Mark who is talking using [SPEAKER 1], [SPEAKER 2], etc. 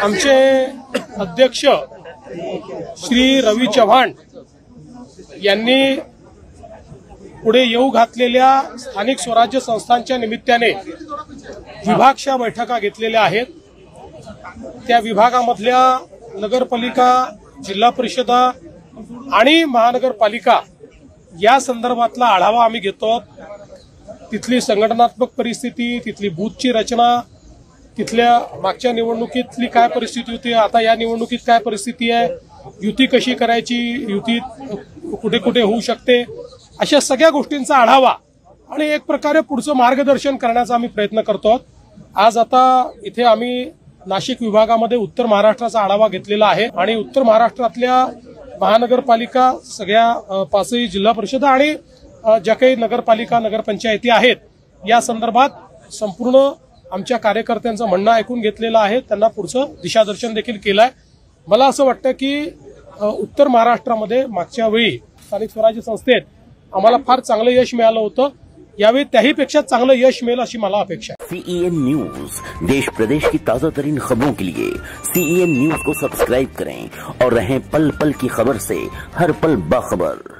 [SPEAKER 1] आमचे अध्यक्ष श्री रवी चव्हाण यांनी पुढे येऊ घातलेल्या स्थानिक स्वराज्य संस्थांच्या निमित्ताने विभागशा बैठका घेतलेल्या आहेत। त्या विभागामधल्या नगरपालिका, जिल्हा परिषदा आणि महानगरपालिका या संदर्भातला आढावा आम्ही घेतो। तिथली संघटनात्मक परिस्थिती, तिथली बूथची रचना, तिथल्या मागच्या निवडणुकीतली काय परिस्थिती होती, आता या निवडणुकीत काय परिस्थिती आहे, युती कशी करायची, युती कुठे कुठे होऊ शकते, अशा सगळ्या गोष्टींचा आढावा आणि एक प्रकारे पुढचं मार्गदर्शन करण्याचा आम्ही प्रयत्न करतो। आज आता इथे आम्ही नाशिक विभागामध्ये उत्तर महाराष्ट्राचा आढावा घेतलेला आहे आणि उत्तर महाराष्ट्रातल्या महानगरपालिका, सगळ्या पाचही जिल्हा परिषदा आणि ज्या काही नगरपालिका, नगरपंचायती आहेत या संदर्भात संपूर्ण आमच्या कार्यकर्त्यांचं म्हणणं ऐकून घेतलेलं आहे, त्यांना पुढचं दिशादर्शन देखील केलंय। मला असं वाटतं की उत्तर महाराष्ट्रामध्ये मागच्या वेळी स्थानिक स्वराज्य संस्थेत आम्हाला फार चांगलं यश मिळालं होतं, यावेळी त्याहीपेक्षा चांगलं यश मिळेल अशी मला अपेक्षा आहे।
[SPEAKER 2] CEN न्यूज, देश प्रदेश की ताजा तरीन खबरों के लिए CEN न्यूज को सब्सक्राइब करें और रहें पल पल की खबर से हर पल बाखबर।